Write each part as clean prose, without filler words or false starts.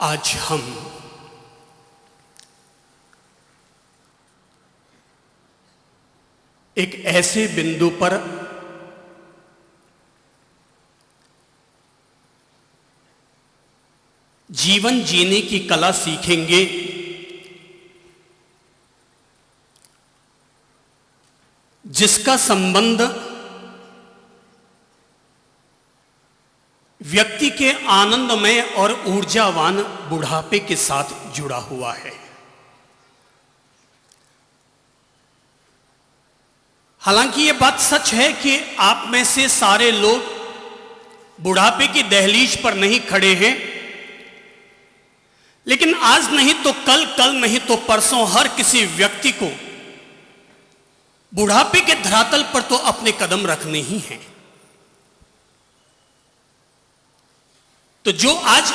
आज हम एक ऐसे बिंदु पर जीवन जीने की कला सीखेंगे जिसका संबंध व्यक्ति के आनंदमय और ऊर्जावान बुढ़ापे के साथ जुड़ा हुआ है। हालांकि ये बात सच है कि आप में से सारे लोग बुढ़ापे की दहलीज पर नहीं खड़े हैं, लेकिन आज नहीं तो कल, कल नहीं तो परसों हर किसी व्यक्ति को बुढ़ापे के धरातल पर तो अपने कदम रखने ही हैं। तो जो आज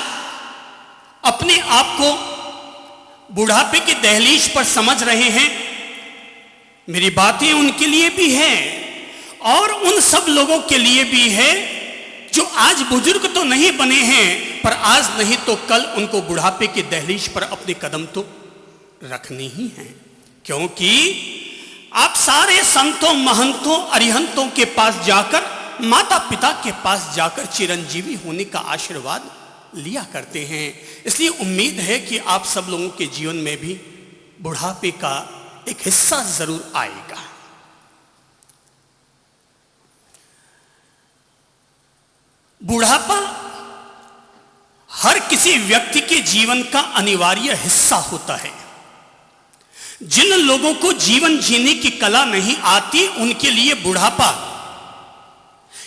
अपने आप को बुढ़ापे की दहलीज पर समझ रहे हैं, मेरी बातें उनके लिए भी हैं और उन सब लोगों के लिए भी है जो आज बुजुर्ग तो नहीं बने हैं, पर आज नहीं तो कल उनको बुढ़ापे की दहलीज पर अपने कदम तो रखने ही हैं। क्योंकि आप सारे संतों, महंतों, अरिहंतों के पास जाकर, माता पिता के पास जाकर चिरंजीवी होने का आशीर्वाद लिया करते हैं। इसलिए उम्मीद है कि आप सब लोगों के जीवन में भी बुढ़ापे का एक हिस्सा जरूर आएगा। बुढ़ापा हर किसी व्यक्ति के जीवन का अनिवार्य हिस्सा होता है। जिन लोगों को जीवन जीने की कला नहीं आती, उनके लिए बुढ़ापा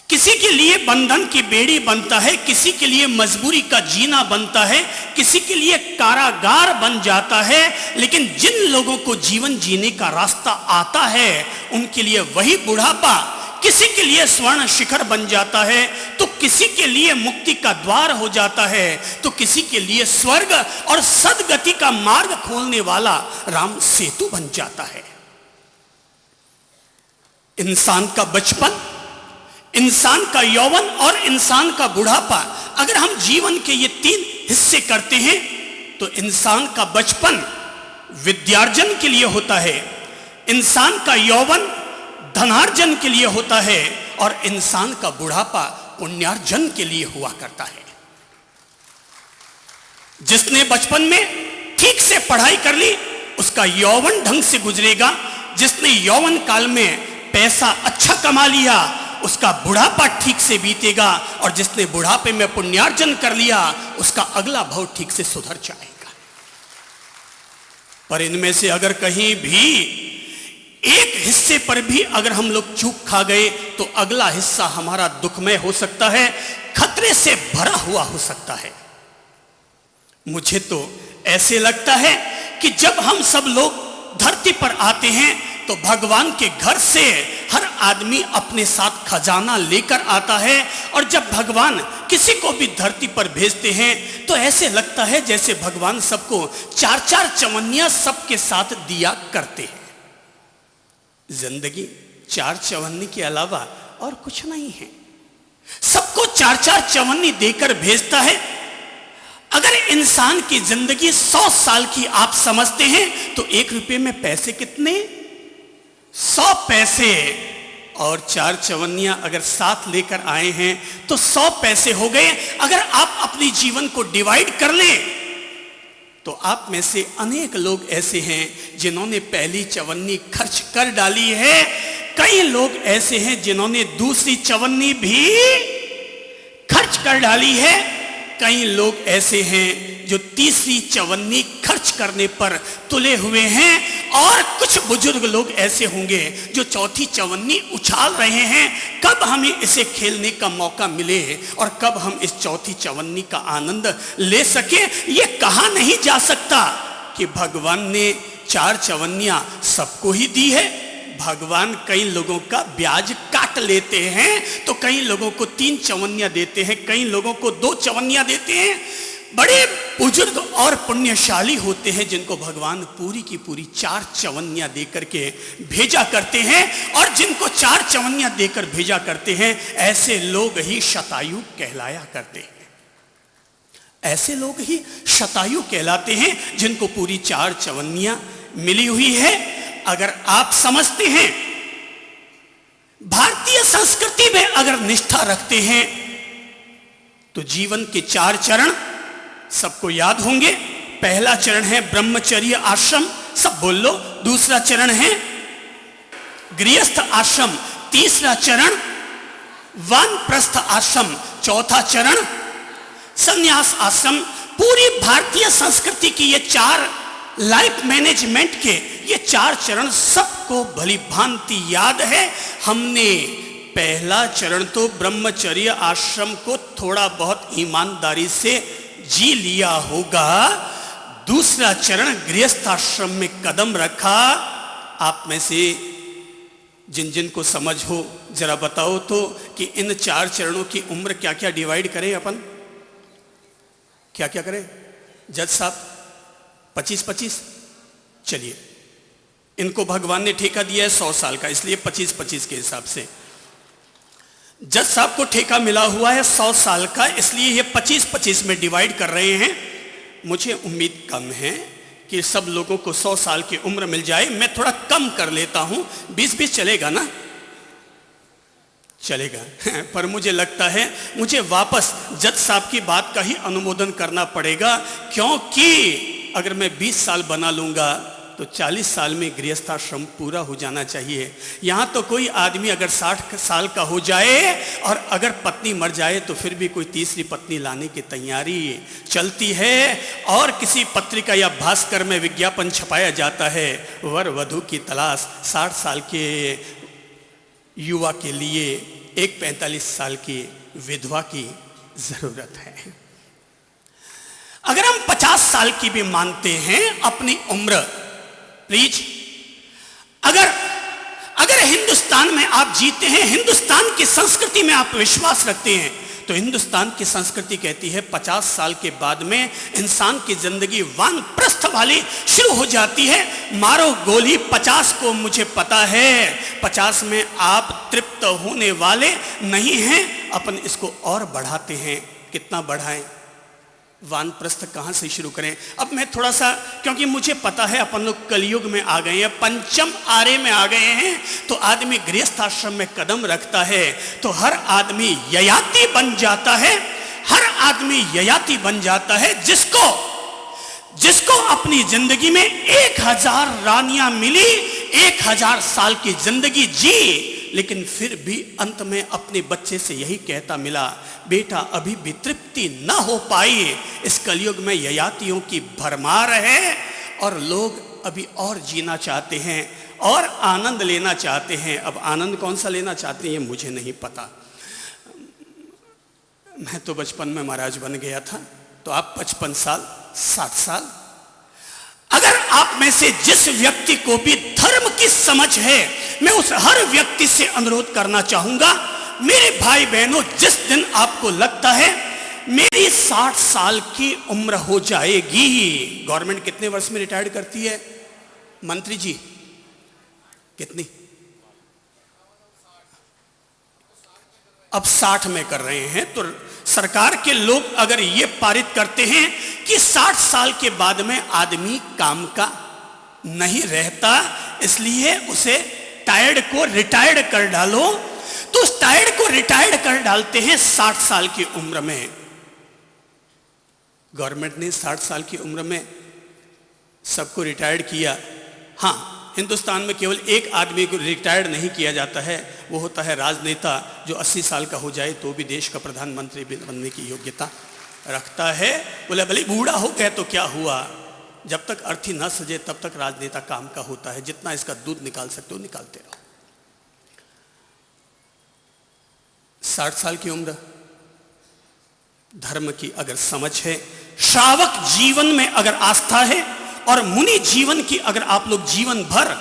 किसी के लिए बंधन की बेड़ी बनता है, किसी के लिए मजबूरी का जीना बनता है, किसी के लिए कारागार बन जाता है। लेकिन जिन लोगों को जीवन जीने का रास्ता आता है, उनके लिए वही बुढ़ापा किसी के लिए स्वर्ण शिखर बन जाता है, तो किसी के लिए मुक्ति का द्वार हो जाता है, तो किसी के लिए स्वर्ग और सदगति का मार्ग खोलने वाला राम सेतु बन जाता है। इंसान का बचपन, इंसान का यौवन और इंसान का बुढ़ापा, अगर हम जीवन के ये तीन हिस्से करते हैं तो इंसान का बचपन विद्यार्जन के लिए होता है, इंसान का यौवन धनार्जन के लिए होता है और इंसान का बुढ़ापा पुण्यार्जन के लिए हुआ करता है। जिसने बचपन में ठीक से पढ़ाई कर ली, उसका यौवन ढंग से गुजरेगा। जिसने यौवन काल में पैसा अच्छा कमा लिया, उसका बुढ़ापा ठीक से बीतेगा। और जिसने बुढ़ापे में पुण्यार्जन कर लिया, उसका अगला भव ठीक से सुधर जाएगा। पर इनमें से अगर कहीं भी एक हिस्से पर भी अगर हम लोग चूक खा गए, तो अगला हिस्सा हमारा दुखमय हो सकता है, खतरे से भरा हुआ हो सकता है। मुझे तो ऐसे लगता है कि जब हम सब लोग धरती पर आते हैं, तो भगवान के घर से हर आदमी अपने साथ खजाना लेकर आता है। और जब भगवान किसी को भी धरती पर भेजते हैं, तो ऐसे लगता है जैसे भगवान सबको चार चार चवन्नियां सबके साथ दिया करते हैं। जिंदगी चार चवन्नी के अलावा और कुछ नहीं है। सबको चार चार चवन्नी देकर भेजता है। अगर इंसान की जिंदगी 100 साल की आप समझते हैं, तो 1 रुपये में पैसे कितने? 100 पैसे। और चार चवन्नियां अगर साथ लेकर आए हैं तो 100 पैसे हो गए। अगर आप अपनी जीवन को डिवाइड कर लें, तो आप में से अनेक लोग ऐसे हैं जिन्होंने पहली चवन्नी खर्च कर डाली है। कई लोग ऐसे हैं जिन्होंने दूसरी चवन्नी भी खर्च कर डाली है। कई लोग ऐसे हैं जो तीसरी चवन्नी खर्च करने पर तुले हुए हैं। और कुछ बुजुर्ग लोग ऐसे होंगे जो चौथी चवन्नी उछाल रहे हैं, कब हमें इसे खेलने का मौका मिले और कब हम इस चौथी चवन्नी का आनंद ले सके। ये कहा नहीं जा सकता कि भगवान ने चार चवन्नियां सबको ही दी है। भगवान कई लोगों का ब्याज काट लेते हैं, तो कई लोगों को 3 चवन्नियां देते हैं, कई लोगों को 2 चवन्नियां देते हैं। बड़े बुजुर्ग और पुण्यशाली होते हैं जिनको भगवान पूरी की पूरी 4 चवन्नियां देकर के भेजा करते हैं। और जिनको 4 चवन्नियां देकर भेजा करते हैं, ऐसे लोग ही शतायु कहलाया करते हैं। ऐसे लोग ही शतायु कहलाते हैं, जिनको पूरी 4 चवन्नियां मिली हुई है। अगर आप समझते हैं, भारतीय संस्कृति में अगर निष्ठा रखते हैं, तो जीवन के 4 चरण सबको याद होंगे। पहला चरण है ब्रह्मचर्य आश्रम, सब बोल लो। दूसरा चरण है गृहस्थ आश्रम। तीसरा चरण वानप्रस्थ आश्रम। चौथा चरण संन्यास आश्रम। पूरी भारतीय संस्कृति की ये 4 लाइफ मैनेजमेंट के ये 4 चरण सबको भली भांति याद है। हमने पहला चरण तो ब्रह्मचर्य आश्रम को थोड़ा बहुत ईमानदारी से जी लिया होगा। दूसरा चरण गृहस्थ आश्रम में कदम रखा। आप में से जिन जिन को समझ हो जरा बताओ तो कि इन 4 चरणों की उम्र क्या क्या डिवाइड करें अपन, क्या क्या करें? जज साहब 25-25। चलिए, इनको भगवान ने ठेका दिया है 100 साल का, इसलिए 25-25 के हिसाब से। जज साहब को ठेका मिला हुआ है 100 साल का, इसलिए ये 25-25 में डिवाइड कर रहे हैं। मुझे उम्मीद कम है कि सब लोगों को 100 साल की उम्र मिल जाए। मैं थोड़ा कम कर लेता हूं, 20-20 चलेगा ना? चलेगा। पर मुझे लगता है मुझे वापस जज साहब की बात का ही अनुमोदन करना पड़ेगा, क्योंकि अगर मैं 20 साल बना लूंगा तो 40 साल में गृहस्थाश्रम पूरा हो जाना चाहिए। यहां तो कोई आदमी अगर 60 साल का हो जाए और अगर पत्नी मर जाए तो फिर भी कोई तीसरी पत्नी लाने की तैयारी चलती है। और किसी पत्रिका या भास्कर में विज्ञापन छपाया जाता है, वर वधू की तलाश 60 साल के युवा के लिए एक 45 साल की विधवा की जरूरत है। अगर हम 50 साल की भी मानते हैं अपनी उम्र, प्लीज, अगर हिंदुस्तान में आप जीते हैं, हिंदुस्तान की संस्कृति में आप विश्वास रखते हैं, तो हिंदुस्तान की संस्कृति कहती है 50 साल के बाद में इंसान की जिंदगी वानप्रस्थ वाली शुरू हो जाती है। मारो गोली 50 को, मुझे पता है 50 में आप तृप्त होने वाले नहीं हैं। अपन इसको और बढ़ाते हैं, कितना बढ़ाएं? वानप्रस्थ कहां से शुरू करें? अब मैं थोड़ा सा, क्योंकि मुझे पता है अपन लोग कलयुग में आ गए हैं, पंचम आरे में आ गए हैं, तो आदमी गृहस्थ आश्रम में कदम रखता है तो हर आदमी ययाति बन जाता है। हर आदमी ययाति बन जाता है जिसको अपनी जिंदगी में 1000 रानियां मिली, 1000 साल की जिंदगी जी, लेकिन फिर भी अंत में अपने बच्चे से यही कहता मिला, बेटा अभी भी तृप्ति न हो पाई। इस कलयुग में ययातियों की भरमार है और लोग अभी और जीना चाहते हैं और आनंद लेना चाहते हैं। अब आनंद कौन सा लेना चाहते हैं ये मुझे नहीं पता। मैं तो बचपन में महाराज बन गया था, तो आप 55 साल 60 साल। अगर आप में से जिस व्यक्ति को भी धर्म की समझ है, मैं उस हर व्यक्ति से अनुरोध करना चाहूंगा, मेरे भाई बहनों, जिस दिन आपको लगता है मेरी 60 साल की उम्र हो जाएगी, गवर्नमेंट कितने वर्ष में रिटायर्ड करती है मंत्री जी? कितनी? अब 60 में कर रहे हैं। तो सरकार के लोग अगर ये पारित करते हैं कि 60 साल के बाद में आदमी काम का नहीं रहता, इसलिए उसे टायर्ड को रिटायर्ड कर डालो, तो उस टायर्ड को रिटायर्ड कर डालते हैं 60 साल की उम्र में। गवर्नमेंट ने 60 साल की उम्र में सबको रिटायर्ड किया। हां, हिंदुस्तान में केवल एक आदमी को रिटायर्ड नहीं किया जाता है, वो होता है राजनेता, जो 80 साल का हो जाए तो भी देश का प्रधानमंत्री बनने की योग्यता रखता है। बोले भले बूढ़ा हो गया तो क्या हुआ, जब तक अर्थी न सजे तब तक राजनेता काम का होता है। जितना इसका दूध निकाल सकते हो निकालते रहो। 60 साल की उम्र धर्म की अगर समझ है, श्रावक जीवन में अगर आस्था है और मुनि जीवन की अगर आप लोग जीवन भर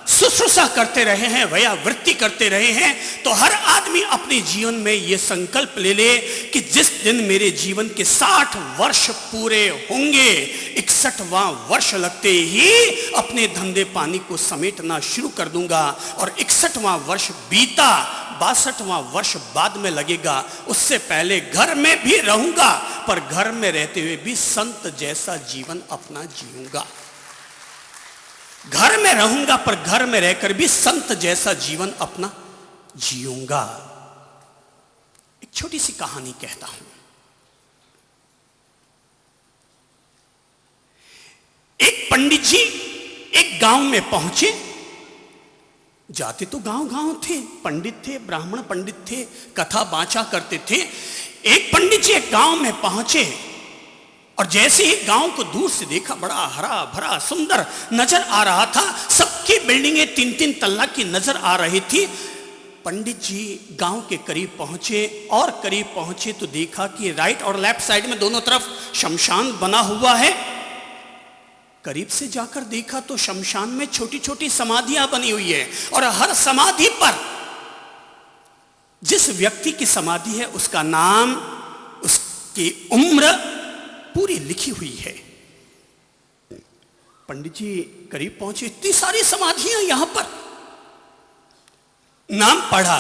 शुश्रूषा करते रहे हैं, वयावृत्ति करते रहे हैं, तो हर आदमी अपने जीवन में यह संकल्प ले ले कि जिस दिन मेरे जीवन के 60 वर्ष पूरे होंगे, 61वां वर्ष लगते ही अपने धंधे पानी को समेटना शुरू कर दूंगा। और 61वां वर्ष बीता, 62वां वर्ष बाद में लगेगा, उससे पहले घर में भी रहूंगा, पर घर में रहते हुए भी संत जैसा जीवन अपना जीऊंगा। घर में रहूंगा पर घर में रहकर भी संत जैसा जीवन अपना जीऊंगा। एक छोटी सी कहानी कहता हूं। एक पंडित जी एक गांव में पहुंचे। जाते तो गांव गांव थे, पंडित थे, ब्राह्मण पंडित थे, कथा बाचा करते थे। एक पंडित जी एक गांव में पहुंचे और जैसे ही गांव को दूर से देखा, बड़ा हरा भरा सुंदर नजर आ रहा था। सबकी बिल्डिंगें 3-3 तल्ला की नजर आ रही थी। पंडित जी गांव के करीब पहुंचे और करीब पहुंचे तो देखा कि राइट और लेफ्ट साइड में दोनों तरफ शमशान बना हुआ है। करीब से जाकर देखा तो शमशान में छोटी छोटी समाधियां बनी हुई है और हर समाधि पर जिस व्यक्ति की समाधि है उसका नाम, उसकी उम्र पूरी लिखी हुई है। पंडित जी करीब पहुंचे, इतनी सारी समाधियां यहां पर। नाम पढ़ा,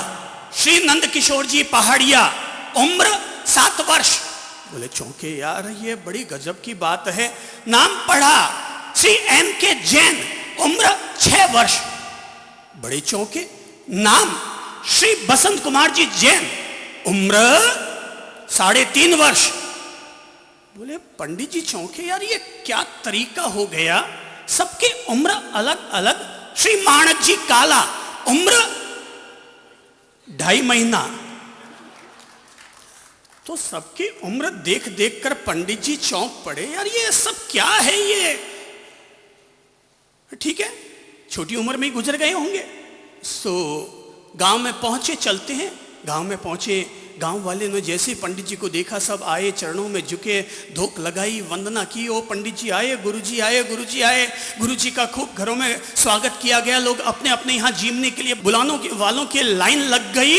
श्री नंद किशोर जी पहाड़िया, उम्र 7 वर्ष। बोले चौंके, यार ये बड़ी गजब की बात है। नाम पढ़ा, श्री एम के जैन, उम्र 6 वर्ष। बड़े चौंके। नाम श्री बसंत कुमार जी जैन, उम्र 3.5 वर्ष। बोले पंडित जी चौंके, यार ये क्या तरीका हो गया, सबके उम्र अलग अलग। श्री माणक जी काला, उम्र 2.5 महीना। तो सबकी उम्र देख देख कर पंडित जी चौंक पड़े, यार ये सब क्या है ये। ठीक है, छोटी उम्र में ही गुजर गए होंगे। गांव में पहुंचे, चलते हैं। गांव में पहुंचे, गांव वाले ने जैसे ही पंडित जी को देखा, सब आए, चरणों में झुके, धोक लगाई, वंदना की। ओ पंडित जी आए, गुरुजी आए, गुरुजी आए। गुरुजी का खूब घरों में स्वागत किया गया। लोग अपने अपने यहाँ जीवने के लिए बुलाने वालों की लाइन लग गई।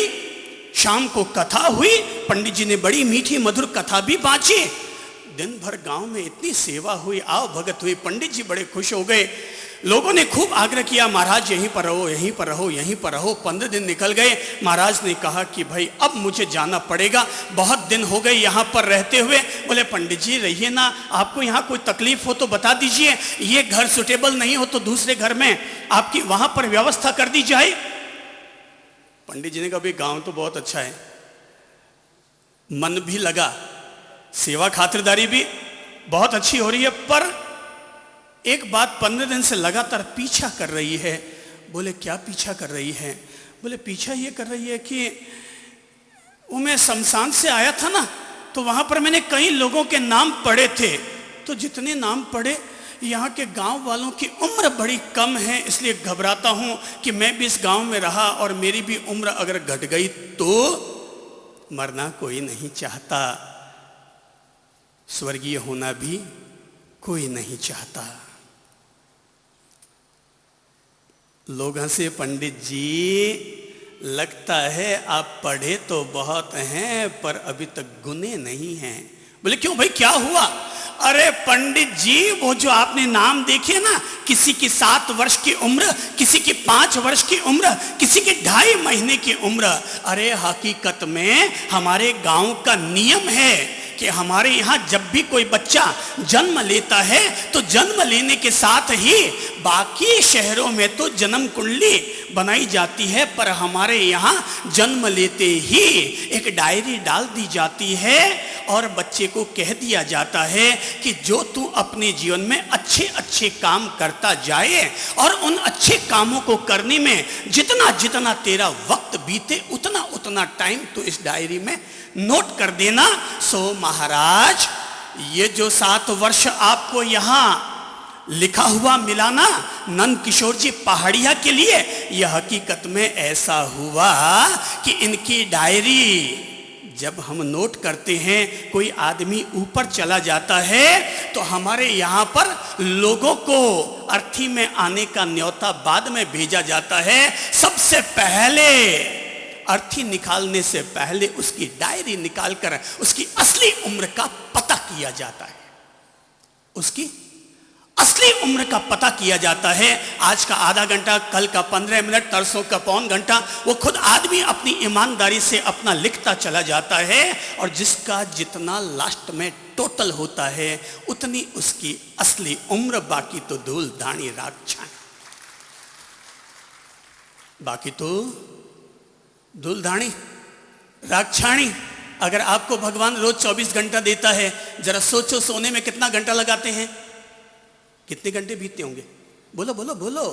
शाम को कथा हुई, पंडित जी ने बड़ी मीठी मधुर कथा भी बांची। दिन भर गांव में इतनी सेवा हुई, आओ भगत हुई। पंडित जी बड़े खुश हो गए। लोगों ने खूब आग्रह किया, महाराज यहीं पर रहो, यहीं पर रहो, यहीं पर रहो। 15 दिन निकल गए। महाराज ने कहा कि भाई अब मुझे जाना पड़ेगा, बहुत दिन हो गए यहाँ पर रहते हुए। बोले पंडित जी रहिए ना, आपको यहाँ कोई तकलीफ हो तो बता दीजिए, ये घर सुटेबल नहीं हो तो दूसरे घर में आपकी वहां पर व्यवस्था कर दी जाए। पंडित जी ने कहा भाई गाँव तो बहुत अच्छा है, मन भी लगा, सेवा खातिरदारी भी बहुत अच्छी हो रही है, पर एक बात 15 दिन से लगातार पीछा कर रही है। बोले क्या पीछा कर रही है? बोले पीछा ये कर रही है कि वो मैं शमशान से आया था ना, तो वहां पर मैंने कई लोगों के नाम पढ़े थे। तो जितने नाम पढ़े, यहाँ के गांव वालों की उम्र बड़ी कम है, इसलिए घबराता हूं कि मैं भी इस गांव में रहा और मेरी भी उम्र अगर घट गई तो मरना कोई नहीं चाहता, स्वर्गीय होना भी कोई नहीं चाहता। लोग हंसे, पंडित जी लगता है आप पढ़े तो बहुत हैं पर अभी तक गुने नहीं हैं। बोले क्यों भाई, क्या हुआ? अरे पंडित जी, वो जो आपने नाम देखे ना, किसी की 7 वर्ष की उम्र, किसी की 5 वर्ष की उम्र, किसी की 2.5 महीने की उम्र। अरे हकीकत में हमारे गांव का नियम है कि हमारे यहाँ जब भी कोई बच्चा जन्म लेता है तो जन्म लेने के साथ ही बाकी शहरों में तो जन्म कुंडली बनाई जाती है, पर हमारे यहाँ जन्म लेते ही एक डायरी डाल दी जाती है और बच्चे को कह दिया जाता है कि जो तू अपने जीवन में अच्छे अच्छे काम करता जाए और उन अच्छे कामों को करने में जितना जितना तेरा वक्त बीते उतना उतना टाइम तू इस डायरी में नोट कर देना। सो महाराज, ये जो 7 वर्ष आपको यहाँ लिखा हुआ मिला ना नंद किशोर जी पहाड़िया के लिए, यह हकीकत में ऐसा हुआ कि इनकी डायरी जब हम नोट करते हैं, कोई आदमी ऊपर चला जाता है तो हमारे यहाँ पर लोगों को अर्थी में आने का न्योता बाद में भेजा जाता है। सबसे पहले अर्थी निकालने से पहले उसकी डायरी निकालकर उसकी असली उम्र का पता किया जाता है। उसकी असली उम्र का पता किया जाता है। आज का आधा घंटा, कल का 15 मिनट, तरसों का पौन घंटा, वो खुद आदमी अपनी ईमानदारी से अपना लिखता चला जाता है, और जिसका जितना लास्ट में टोटल होता है उतनी उसकी असली उम्र। बाकी तो धूल धानी राख छानी, बाकी तो धूल धानी राख छानी। अगर आपको भगवान रोज 24 घंटा देता है, जरा सोचो सोने में कितना घंटा लगाते हैं, कितने घंटे बीतते होंगे? बोलो बोलो बोलो,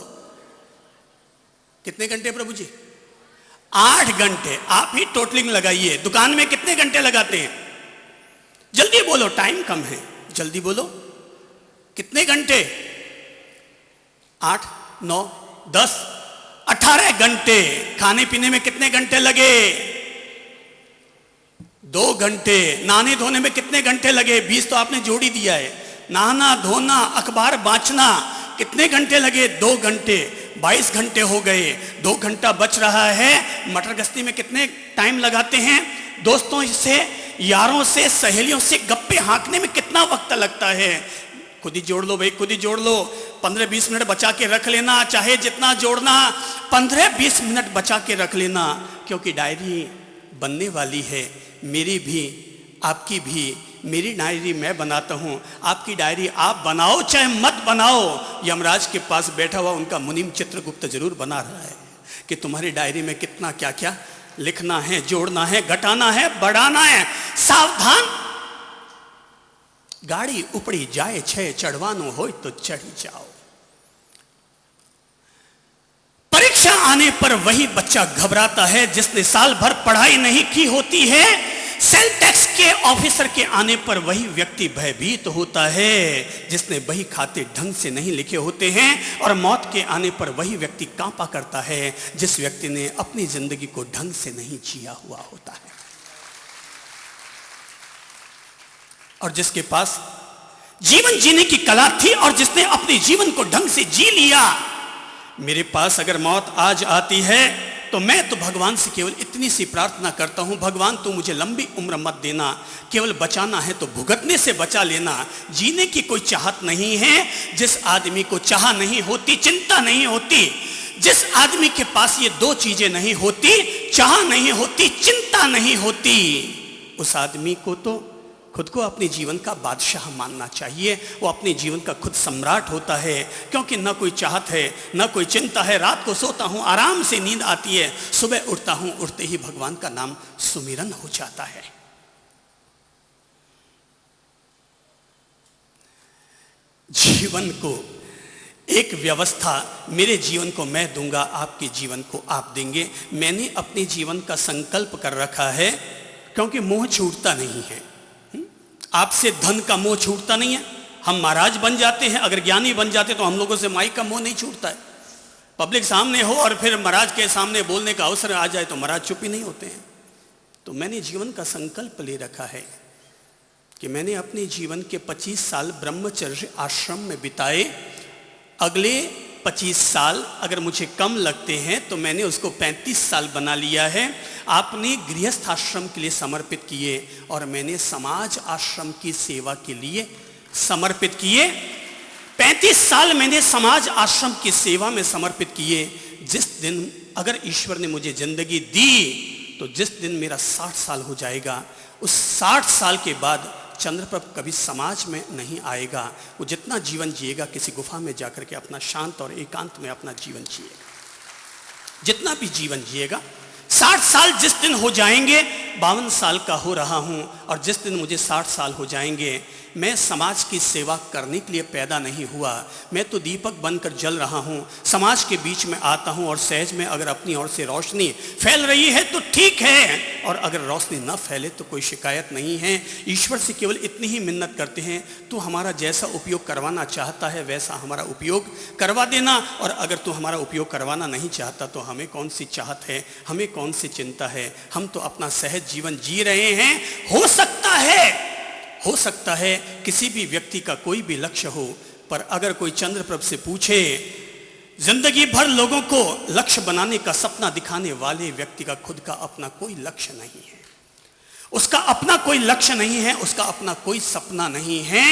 कितने घंटे प्रभु जी? 8 घंटे। आप ही टोटलिंग लगाइए, दुकान में कितने घंटे लगाते हैं? जल्दी बोलो, टाइम कम है, जल्दी बोलो, कितने घंटे? 8, 9, 10, 18 घंटे। खाने पीने में कितने घंटे लगे? 2 घंटे। नहाने धोने में कितने घंटे लगे? 20 तो आपने जोड़ ही दिया है। नहाना धोना, अखबार बांचना, कितने घंटे लगे? 2 घंटे। 22 घंटे हो गए, 2 घंटा बच रहा है। मटर गश्ती में कितने टाइम लगाते हैं? दोस्तों से, यारों से, सहेलियों से गप्पे हाँकने में कितना वक्त लगता है? खुद ही जोड़ लो भाई, खुद ही जोड़ लो। 15-20 मिनट बचा के रख लेना, चाहे जितना जोड़ना, 15-20 मिनट बचा के रख लेना, क्योंकि डायरी बनने वाली है, मेरी भी, आपकी भी। मेरी डायरी मैं बनाता हूं, आपकी डायरी आप बनाओ चाहे मत बनाओ। यमराज के पास बैठा हुआ उनका मुनीम चित्रगुप्त जरूर बना रहा है कि तुम्हारी डायरी में कितना क्या क्या लिखना है, जोड़ना है, घटाना है, बढ़ाना है। सावधान, गाड़ी उपड़ी जाए छे, चढ़वानो हो तो चढ़ी जाओ। परीक्षा आने पर वही बच्चा घबराता है जिसने साल भर पढ़ाई नहीं की होती है। सेल टैक्स के ऑफिसर के आने पर वही व्यक्ति भयभीत होता है जिसने बही खाते ढंग से नहीं लिखे होते हैं, और मौत के आने पर वही व्यक्ति कांपा करता है जिस व्यक्ति ने अपनी जिंदगी को ढंग से नहीं जिया हुआ होता है। और जिसके पास जीवन जीने की कला थी और जिसने अपने जीवन को ढंग से जी लिया। मेरे पास अगर मौत आज आती है तो मैं तो भगवान से केवल इतनी सी प्रार्थना करता हूं, भगवान तू मुझे लंबी उम्र मत देना, केवल बचाना है तो भुगतने से बचा लेना। जीने की कोई चाहत नहीं है। जिस आदमी को चाह नहीं होती, चिंता नहीं होती, जिस आदमी के पास ये 2 चीजें नहीं होती, चाह नहीं होती, चिंता नहीं होती, उस आदमी को तो खुद को अपने जीवन का बादशाह मानना चाहिए। वो अपने जीवन का खुद सम्राट होता है, क्योंकि न कोई चाहत है, न कोई चिंता है। रात को सोता हूं, आराम से नींद आती है, सुबह उठता हूं, उठते ही भगवान का नाम सुमिरन हो जाता है। जीवन को एक व्यवस्था, मेरे जीवन को मैं दूंगा, आपके जीवन को आप देंगे। मैंने अपने जीवन का संकल्प कर रखा है, क्योंकि मोह छूटता नहीं है। आपसे धन का मोह छूटता नहीं है। हम महाराज बन जाते हैं, अगर ज्ञानी बन जाते तो हम लोगों से माई का मोह नहीं छूटता है। पब्लिक सामने हो और फिर महाराज के सामने बोलने का अवसर आ जाए तो महाराज चुप ही नहीं होते हैं। तो मैंने जीवन का संकल्प ले रखा है कि मैंने अपने जीवन के 25 साल ब्रह्मचर्य आश्रम में बिताए। अगले 25 साल अगर मुझे कम लगते हैं तो मैंने उसको 35 साल बना लिया है। आपने गृहस्थ आश्रम के लिए समर्पित किए और मैंने समाज आश्रम की सेवा के लिए समर्पित किए। 35 साल मैंने समाज आश्रम की सेवा में समर्पित किए। जिस दिन अगर ईश्वर ने मुझे जिंदगी दी तो जिस दिन मेरा 60 साल हो जाएगा, उस 60 साल के बाद चंद्रप्रभ कभी समाज में नहीं आएगा। वो जितना जीवन जिएगा किसी गुफा में जाकर के अपना शांत और एकांत में अपना जीवन जिएगा। जितना भी जीवन जिएगा, 60 साल जिस दिन हो जाएंगे, 52 साल का हो रहा हूं, और जिस दिन मुझे 60 साल हो जाएंगे, मैं समाज की सेवा करने के लिए पैदा नहीं हुआ। मैं तो दीपक बनकर जल रहा हूं, समाज के बीच में आता हूं और सहज में अगर अपनी ओर से रोशनी फैल रही है तो ठीक है, और अगर रोशनी न फैले तो कोई शिकायत नहीं है। ईश्वर से केवल इतनी ही मिन्नत करते हैं, तू हमारा जैसा उपयोग करवाना चाहता है वैसा हमारा उपयोग करवा देना, और अगर तू हमारा उपयोग करवाना नहीं चाहता तो हमें कौन सी चाहत है, हमें कौन सी चिंता है। हम तो अपना सहज जीवन जी रहे हैं। हो सकता है किसी भी व्यक्ति का कोई भी लक्ष्य हो, पर अगर कोई चंद्रप्रभ से पूछे, जिंदगी भर लोगों को लक्ष्य बनाने का सपना दिखाने वाले व्यक्ति का खुद का अपना कोई लक्ष्य नहीं है, उसका अपना कोई लक्ष्य नहीं है, उसका अपना कोई सपना नहीं है,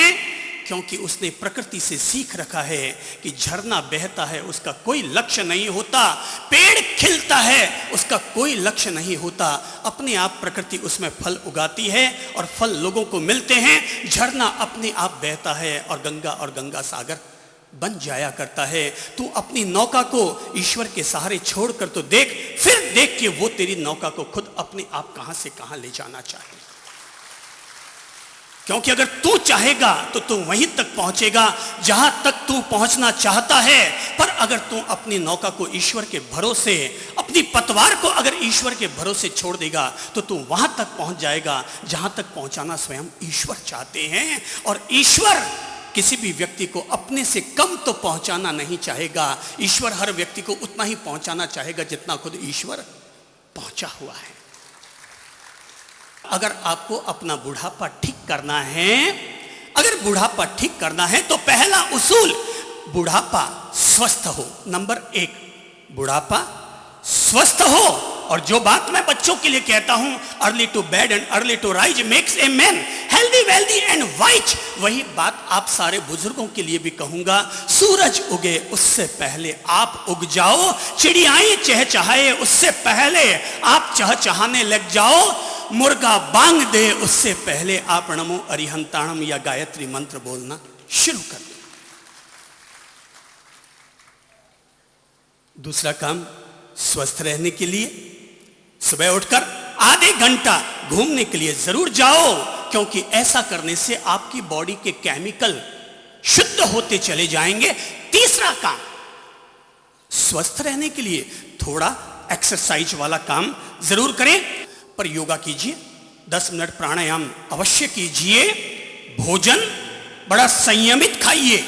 क्योंकि उसने प्रकृति से सीख रखा है कि झरना बहता है उसका कोई लक्ष्य नहीं होता, पेड़ खिलता है उसका कोई लक्ष्य नहीं होता, अपने आप प्रकृति उसमें फल उगाती है और फल लोगों को मिलते हैं, झरना अपने आप बहता है और गंगा सागर बन जाया करता है। तू अपनी नौका को ईश्वर के सहारे छोड़कर तो देख, फिर देख कि वो तेरी नौका को खुद अपने आप कहां से कहां ले जाना चाहे। क्योंकि अगर तू चाहेगा तो तू वहीं तक पहुंचेगा जहां तक तू पहुंचना चाहता है, पर अगर तू अपनी नौका को ईश्वर के भरोसे, अपनी पतवार को अगर ईश्वर के भरोसे छोड़ देगा तो तू वहां तक पहुंच जाएगा जहां तक पहुंचाना स्वयं ईश्वर चाहते हैं। और ईश्वर किसी भी व्यक्ति को अपने से कम तो पहुंचाना नहीं चाहेगा, ईश्वर हर व्यक्ति को उतना ही पहुंचाना चाहेगा जितना खुद ईश्वर पहुंचा हुआ है। अगर आपको अपना बुढ़ापा ठीक करना है, अगर बुढ़ापा ठीक करना है तो पहला उसूल, बुढ़ापा स्वस्थ हो। नंबर 1, बुढ़ापा स्वस्थ हो। और जो बात मैं बच्चों के लिए कहता हूं, early to bed and early to rise makes a man healthy wealthy and wise, वही बात आप सारे बुजुर्गों के लिए भी कहूंगा। सूरज उगे उससे पहले आप उग जाओ, चिड़ियाएं चहचहाए उससे पहले आप चहचहाने लग जाओ, मुर्गा बांग दे उससे पहले आप नमो अरिहंताणम या गायत्री मंत्र बोलना शुरू कर दो। दूसरा काम, स्वस्थ रहने के लिए सुबह उठकर आधे घंटा घूमने के लिए जरूर जाओ, क्योंकि ऐसा करने से आपकी बॉडी के केमिकल शुद्ध होते चले जाएंगे। तीसरा काम, स्वस्थ रहने के लिए थोड़ा एक्सरसाइज वाला काम जरूर करें, पर योगा कीजिए, 10 मिनट प्राणायाम अवश्य कीजिए, भोजन बड़ा संयमित खाइए।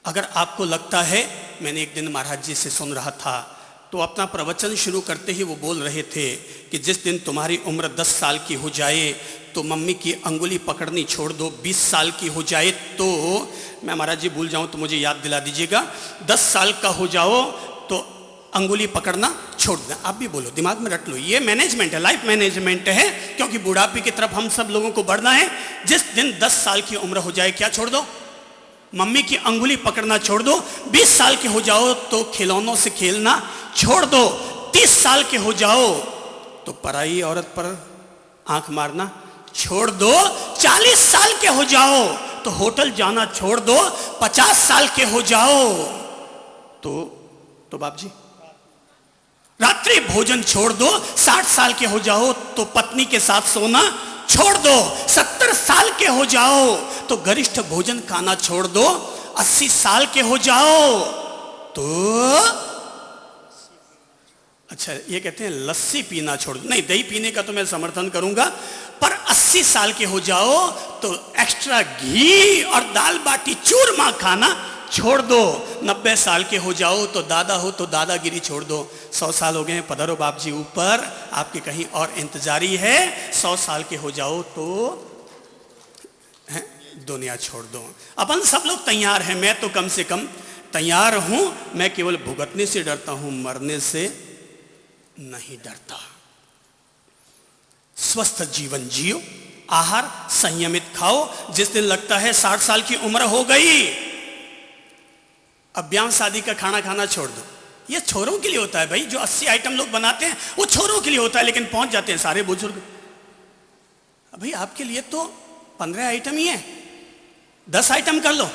अगर आपको लगता है, मैंने एक दिन महाराज जी से सुन रहा था, तो अपना प्रवचन शुरू करते ही वो बोल रहे थे कि जिस दिन तुम्हारी उम्र 10 साल की हो जाए तो मम्मी की अंगुली पकड़नी छोड़ दो, 20 साल की हो जाए तो, मैं महाराज जी भूल जाऊं तो मुझे याद दिला दीजिएगा, 10 साल का हो जाओ तो अंगुली पकड़ना छोड़ देना। आप भी बोलो, दिमाग में रट लो, ये मैनेजमेंट है, लाइफ मैनेजमेंट है, क्योंकि बुढ़ापे की तरफ हम सब लोगों को बढ़ना है। जिस दिन 10 साल की उम्र हो जाए, क्या छोड़ दो? मम्मी की अंगुली पकड़ना छोड़ दो। 20 साल के हो जाओ तो खिलौनों से खेलना छोड़ दो। 30 साल के हो जाओ तो पराई औरत पर आंख मारना छोड़ दो। 40 साल के हो जाओ तो होटल जाना छोड़ दो। 50 साल के हो जाओ तो बाप जी रात्रि भोजन छोड़ दो। 60 साल के हो जाओ तो पत्नी के साथ सोना छोड़ दो। 70 साल के हो जाओ तो गरिष्ठ भोजन खाना छोड़ दो। 80 साल के हो जाओ तो, अच्छा ये कहते हैं लस्सी पीना छोड़ दो, नहीं दही पीने का तो मैं समर्थन करूंगा, पर 80 साल के हो जाओ तो एक्स्ट्रा घी और दाल बाटी चूरमा खाना छोड़ दो। 90 साल के हो जाओ तो दादा हो तो दादागिरी छोड़ दो। 100 साल हो गए हैं, पधारो बाप जी ऊपर, आपके कहीं और इंतजारी है। 100 साल के हो जाओ तो दुनिया छोड़ दो। अपन सब लोग तैयार हैं, मैं तो कम से कम तैयार हूं। मैं केवल भुगतने से डरता हूं, मरने से नहीं डरता। स्वस्थ जीवन जियो, आहार संयमित खाओ। जिस दिन लगता है 60 साल की उम्र हो गई, अब ब्याह शादी का खाना खाना छोड़ दो। ये छोरों के लिए होता है भाई, जो 80 आइटम लोग बनाते हैं वो छोरों के लिए होता है, लेकिन पहुंच जाते हैं सारे बुजुर्ग। भाई आपके लिए तो 15 आइटम ही है, 10 आइटम कर लो।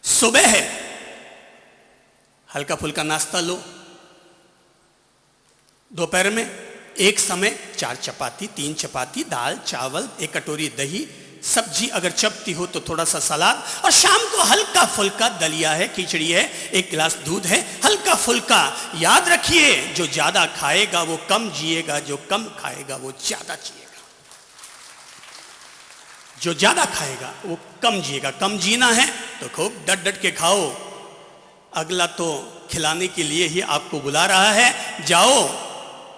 सुबह है हल्का फुल्का नाश्ता लो। दोपहर में एक समय 4 चपाती, 3 चपाती, दाल चावल, 1 कटोरी दही, सब्जी अगर चपती हो तो थोड़ा सा सलाद, और शाम को हल्का फुल्का दलिया है, खिचड़ी है, 1 गिलास दूध है, हल्का फुल्का। याद रखिए, जो ज्यादा खाएगा वो कम जिएगा, जो कम खाएगा वो ज्यादा जिएगा। जो ज्यादा खाएगा वो कम जिएगा। कम जीना है तो खूब डट डट के खाओ। अगला तो खिलाने के लिए ही आपको बुला रहा है, जाओ।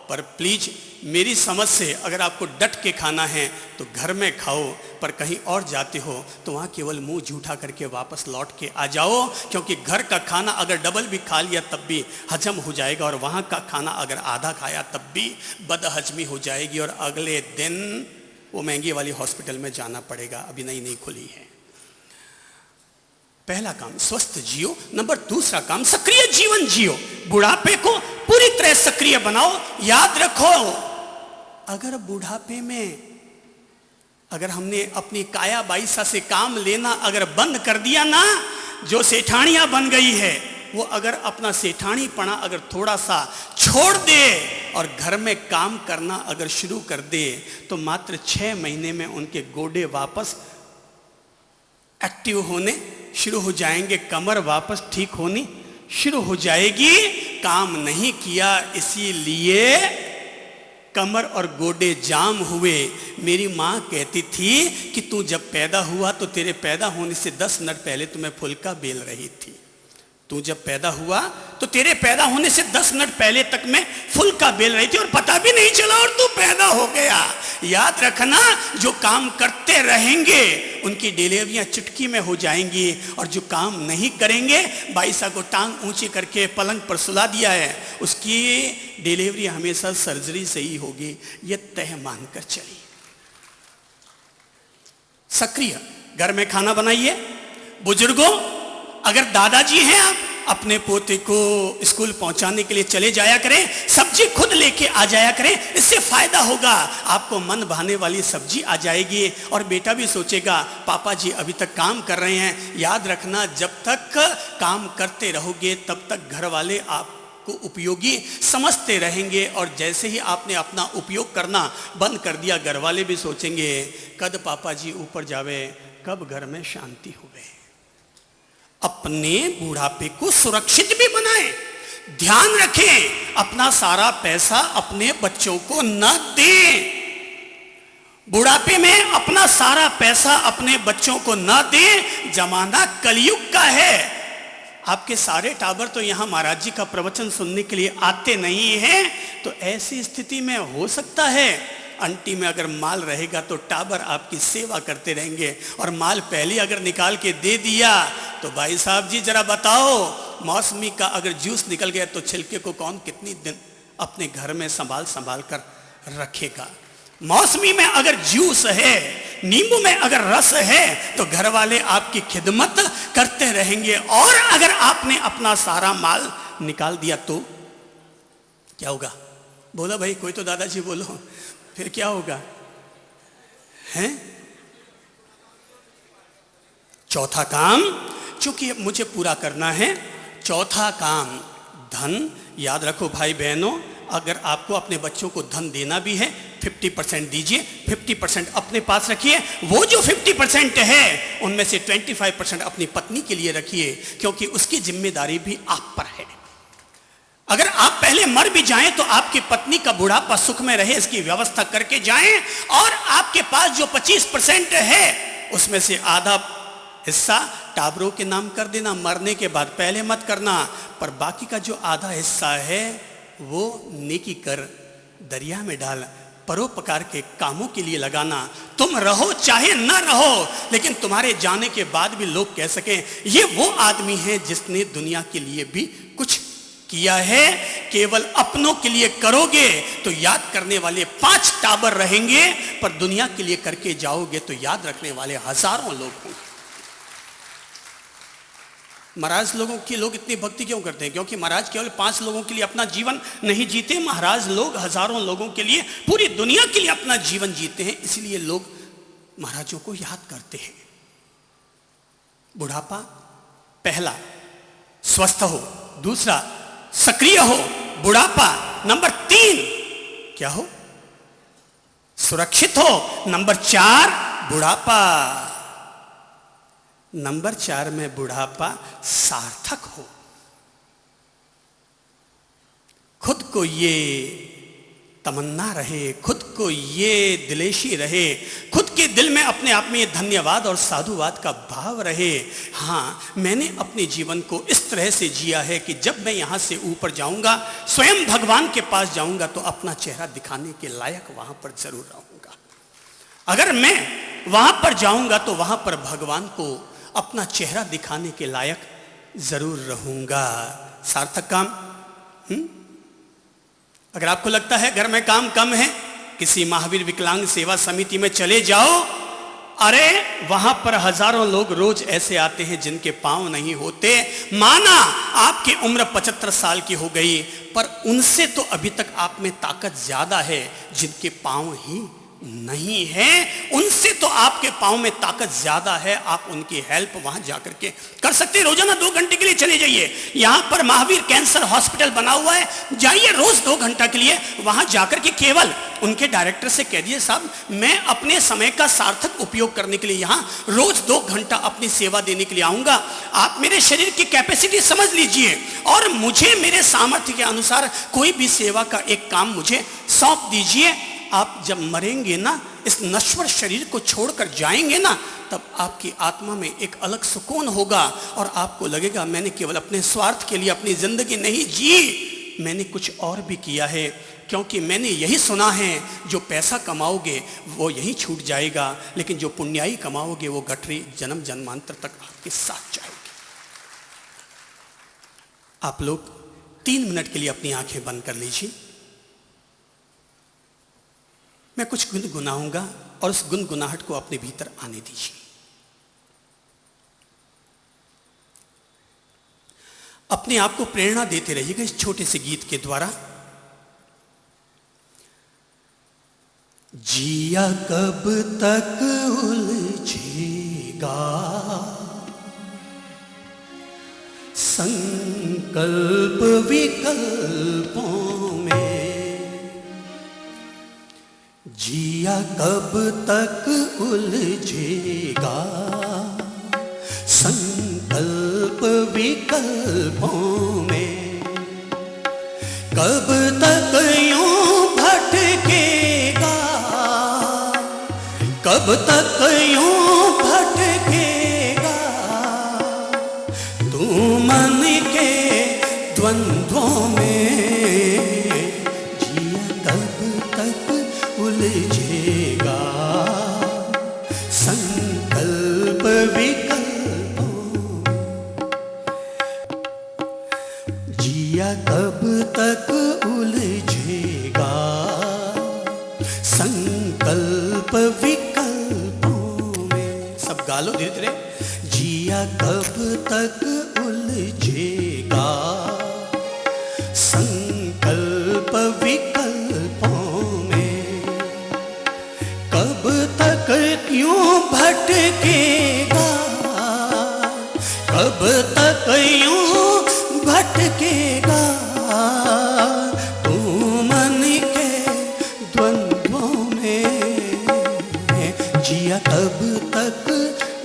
पर प्लीज मेरी समझ से अगर आपको डट के खाना है तो घर में खाओ, पर कहीं और जाते हो तो वहाँ केवल मुंह झूठा करके वापस लौट के आ जाओ, क्योंकि घर का खाना अगर डबल भी खा लिया तब भी हजम हो जाएगा, और वहाँ का खाना अगर आधा खाया तब भी बदहजमी हो जाएगी, और अगले दिन वो महंगी वाली हॉस्पिटल में जाना पड़ेगा, अभी नई नई खुली है। पहला काम स्वस्थ जियो। नंबर दूसरा काम सक्रिय जीवन जियो। बुढ़ापे को पूरी तरह सक्रिय बनाओ। याद रखो, अगर बुढ़ापे में अगर हमने अपनी काया बाईसा से काम लेना अगर बंद कर दिया ना, जो सेठानियां बन गई है वो अगर अपना सेठानीपना अगर थोड़ा सा छोड़ दे और घर में काम करना अगर शुरू कर दे, तो मात्र 6 महीने में उनके गोडे वापस एक्टिव होने शुरू हो जाएंगे, कमर वापस ठीक होनी शुरू हो जाएगी। काम नहीं किया इसीलिए कमर और गोडे जाम हुए। मेरी माँ कहती थी कि तू जब पैदा हुआ तो तेरे पैदा होने से 10 मिनट पहले तुम्हें फुलका बेल रही थी। तू जब पैदा हुआ तो तेरे पैदा होने से 10 मिनट पहले तक मैं फुलका बेल रही थी और पता भी नहीं चला और तू पैदा हो गया। याद रखना, जो काम करते रहेंगे उनकी डिलीवरियां चुटकी में हो जाएंगी, और जो काम नहीं करेंगे, बाईसा को टांग ऊंची करके पलंग पर सुला दिया है, उसकी डिलीवरी हमेशा सर्जरी से ही होगी। यह तय मानकर चलिए। सक्रिय घर में खाना बनाइए। बुजुर्गों, अगर दादाजी हैं आप, अपने पोते को स्कूल पहुंचाने के लिए चले जाया करें, सब्जी खुद लेके आ जाया करें, इससे फायदा होगा। आपको मन भाने वाली सब्जी आ जाएगी और बेटा भी सोचेगा पापा जी अभी तक काम कर रहे हैं। याद रखना, जब तक काम करते रहोगे तब तक घर वाले आपको उपयोगी समझते रहेंगे, और जैसे ही आपने अपना उपयोग करना बंद कर दिया, घर वाले भी सोचेंगे कद पापा जी ऊपर जावे, कब घर में शांति हुए। अपने बुढ़ापे को सुरक्षित भी बनाएं। ध्यान रखें, अपना सारा पैसा अपने बच्चों को न दें। बुढ़ापे में अपना सारा पैसा अपने बच्चों को न दें। जमाना कलयुग का है। आपके सारे टाबर तो यहां महाराज जी का प्रवचन सुनने के लिए आते नहीं हैं, तो ऐसी स्थिति में हो सकता है अंटी में अगर माल रहेगा तो टाबर आपकी सेवा करते रहेंगे, और माल पहले अगर निकाल के दे दिया तो भाई साहब जी जरा बताओ, मौसमी का अगर जूस निकल गया तो छिलके को कौन कितनी दिन अपने घर में संभाल संभाल कर रखेगा। मौसमी में अगर जूस है, नींबू में अगर रस है, तो घर वाले आपकी खिदमत करते रहेंगे। और अगर आपने अपना सारा माल निकाल दिया तो क्या होगा? बोलो भाई, कोई तो दादाजी बोलो, फिर क्या होगा? हैं? चौथा काम, चूंकि मुझे पूरा करना है, चौथा काम धन। याद रखो भाई बहनों, अगर आपको अपने बच्चों को धन देना भी है 50% दीजिए, 50% अपने पास रखिए। वो जो 50% है उनमें से 25% अपनी पत्नी के लिए रखिए, क्योंकि उसकी जिम्मेदारी भी आप पर है। अगर आप पहले मर भी जाएं तो आपकी पत्नी का बुढ़ापा सुख में रहे, इसकी व्यवस्था करके जाएं। और आपके पास जो 25% है उसमें से आधा हिस्सा टाबरों के नाम कर देना मरने के बाद, पहले मत करना। पर बाकी का जो आधा हिस्सा है वो नेकी कर दरिया में डाल, परोपकार के कामों के लिए लगाना। तुम रहो चाहे न रहो, लेकिन तुम्हारे जाने के बाद भी लोग कह सकें ये वो आदमी है जिसने दुनिया के लिए भी कुछ किया है। केवल अपनों के लिए करोगे तो याद करने वाले 5 टाबर रहेंगे, पर दुनिया के लिए करके जाओगे तो याद रखने वाले हजारों लोग होंगे। महाराज लोगों की लोग इतनी भक्ति क्यों करते हैं? क्योंकि महाराज केवल 5 लोगों के लिए अपना जीवन नहीं जीते, महाराज लोग हजारों लोगों के लिए, पूरी दुनिया के लिए अपना जीवन जीते हैं। इसलिए लोग महाराजों को याद करते हैं। बुढ़ापा, पहला स्वस्थ हो, दूसरा सक्रिय हो। बुढ़ापा नंबर 3 क्या हो? सुरक्षित हो। नंबर 4 बुढ़ापा, नंबर 4 में बुढ़ापा सार्थक हो। खुद को ये तमन्ना रहे, खुद को ये दिलेशी रहे, खुद के दिल में अपने आप में ये धन्यवाद और साधुवाद का भाव रहे। हाँ, मैंने अपने जीवन को इस तरह से जिया है कि जब मैं यहाँ से ऊपर जाऊँगा, स्वयं भगवान के पास जाऊँगा, तो अपना चेहरा दिखाने के लायक वहाँ पर जरूर रहूँगा। अगर मैं वहाँ पर जाऊँगा तो वहाँ पर भगवान को अपना चेहरा दिखाने के लायक जरूर रहूँगा। सार्थक काम। अगर आपको लगता है घर में काम कम है, किसी महावीर विकलांग सेवा समिति में चले जाओ, अरे वहां पर हजारों लोग रोज ऐसे आते हैं जिनके पांव नहीं होते। माना आपकी उम्र 75 साल की हो गई, पर उनसे तो अभी तक आप में ताकत ज्यादा है जिनके पांव ही नहीं है। उनसे तो आपके पांव में ताकत ज्यादा है, आप उनकी हेल्प वहां जाकर के कर सकते हैं। रोजाना 2 घंटे के लिए चले जाइए। यहां पर महावीर कैंसर हॉस्पिटल बना हुआ है, जाइए रोज 2 घंटा के लिए वहां जाकर के केवल उनके डायरेक्टर से कह दिए, साहब मैं अपने समय का सार्थक उपयोग करने के लिए यहां रोज 2 घंटा अपनी सेवा देने के लिए आऊंगा। आप मेरे शरीर की कैपेसिटी समझ लीजिए और मुझे मेरे सामर्थ्य के अनुसार कोई भी सेवा का एक काम मुझे सौंप दीजिए। आप जब मरेंगे ना, इस नश्वर शरीर को छोड़कर जाएंगे ना, तब आपकी आत्मा में एक अलग सुकून होगा और आपको लगेगा मैंने केवल अपने स्वार्थ के लिए अपनी जिंदगी नहीं जी, मैंने कुछ और भी किया है। क्योंकि मैंने यही सुना है, जो पैसा कमाओगे वो यहीं छूट जाएगा, लेकिन जो पुण्याई कमाओगे वो गठरी जन्म जन्मांतर तक आपके साथ जाएगी। आप लोग 3 मिनट के लिए अपनी आंखें बंद कर लीजिए। मैं कुछ गुनगुनाऊंगा और उस गुनगुनाहट को अपने भीतर आने दीजिए। अपने आप को प्रेरणा देते रहिएगा इस छोटे से गीत के द्वारा। जिया कब तक उलझेगा संकल्प विकल्पों में, जिया कब तक उलझेगा संकल्प विकल्पों में, कब तक यूं भटकेगा, कब तक यूं भटकेगा तू मन के द्वंद्वों में, जिया कब तक उलझेगा संकल्प विकल्पों, जिया कब तक उलझेगा संकल्प विकल्पों में। सब गा लो धीरे धीरे। जिया कब तक उलझेगा संकल्प विकल्पों में, कब तक क्यों भटकेगा, कब तक यूं भटकेगा तू मन के द्वंद्वों में, जिया कब तक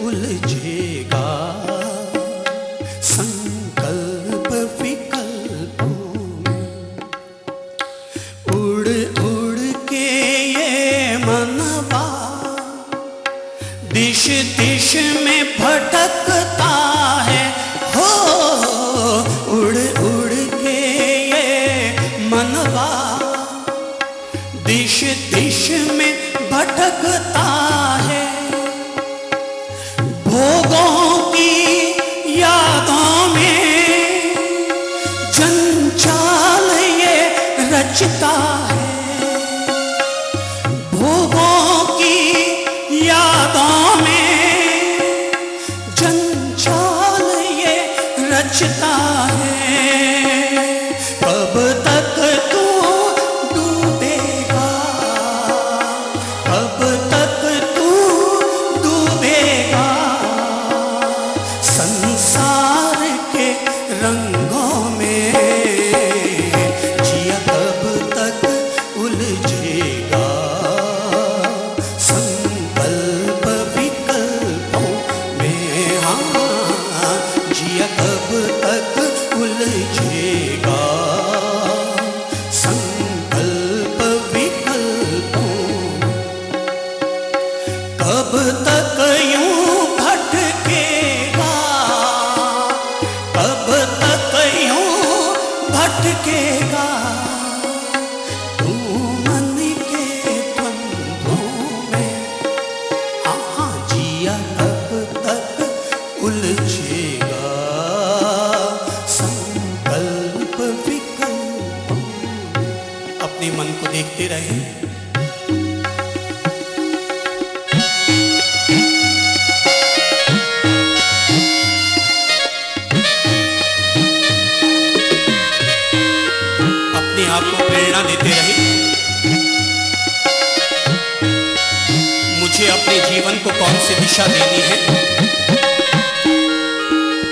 उलझेगा संकल्प विकल्पों में। उड़ उड़ के ये मनवा दिश दिश में भटकता है, हो उड़ उड़ के ये मनवा दिश दिश में भटकता है, भोगों की यादों में जंजाल ये रचता है, भोगों की यादों में जंजाल ये रचता है, कब तक तू डूबेगा, कब तक तू डूबेगा संसार के रंगों में, जिया कब तक उलझेगा संकल्प विकल्पों में। हाँ, जिया कब तक उलझेगा संकल्प विकल्पों में। प्रेरणा देते रहे। मुझे अपने जीवन को कौन सी दिशा देनी है,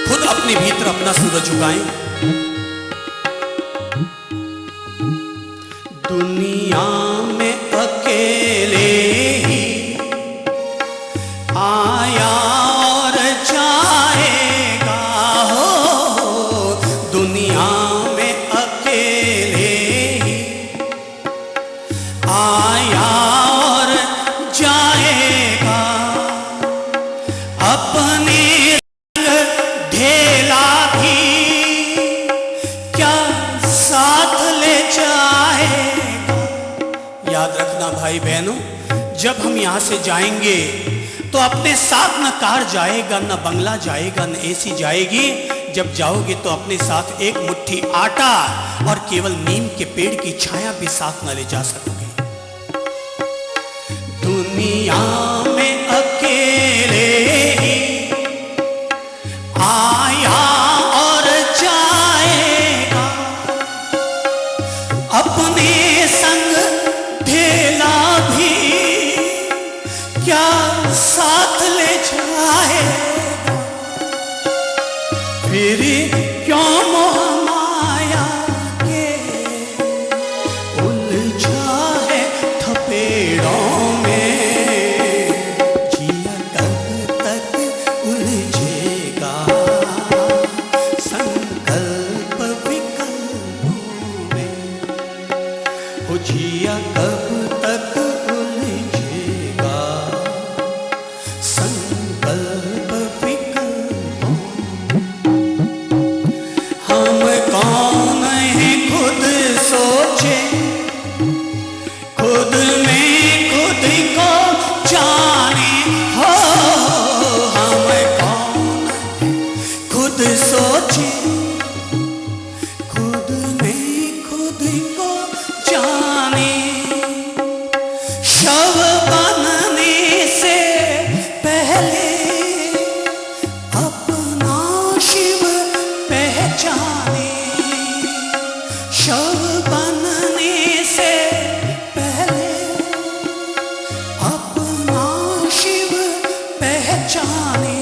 खुद अपने भीतर अपना सूरज उगाएं। दुनिया में अकेले ही आया और जाएगा हो, दुनिया में अकेले ही आया और जाएगा। अपने ढेला भी क्या साथ ले जाएगा। याद रखना भाई बहनों, जब हम यहां से जाएंगे तो अपने साथ न कार जाएगा, न बंगला जाएगा, न एसी जाएगी। जब जाओगे तो अपने साथ एक मुट्ठी आटा और केवल नीम के पेड़ की छाया भी साथ न ले जा सकोगे। दुनिया में अकेले ही आया और जाएगा। अपने संग ढेला भी क्या साथ ले जाएगा। फिर क्यों मोह माया के उलझा है थपेड़ों में। जिया कब तक उलझेगा संकल्प विकल्पों में। हो जिया कब तक उलझेगा संकल्प विकल्पों। हम कौन है खुद सोचे, खुद में खुद को जाने हो। हम कौन खुद सोचे, खुद में खुद को जाने। शव बनने से पहले अपना शिव पहचाने। शव बनने से पहले अपना शिव पहचाने।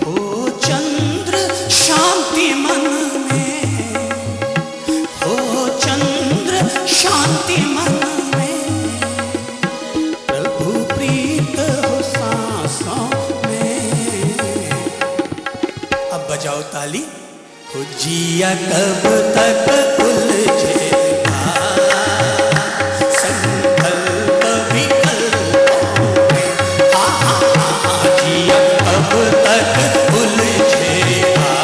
हो चंद्र शांति मन में, हो चंद्र शांति मन में। प्रभु प्रीत हो सांसों में। अब बजाओ ताली। हो जिया कब तक उलझेगा संकल्प विकल्पों में। जिया कब तक उलझेगा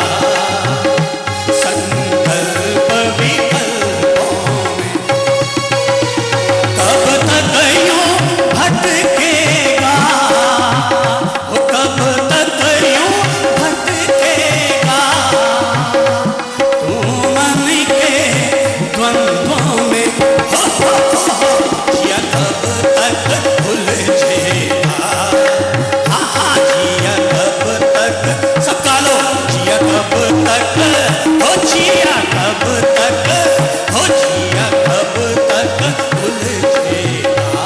संकल्प विकल्पों में। कब तक यूं भटकेगा, वो कब तक यूं भटकेगा। तू मन के द्वंद्वों में जिया कब तक उलझेगा। जिया कब तक, सबका लो। जिया कब तक, हो जिया कब तक, हो जिया कब तक उलझेगा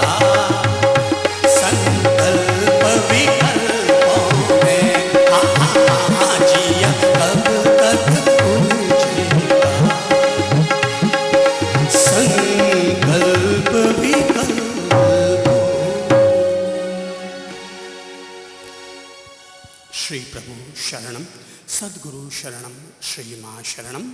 संकल्प विकल्पों में। जिया कब तक उलझेगा संकल्प विकल्पों। श्री प्रभु शरणम, सद्गुरु शरणम, श्री मां शरणम।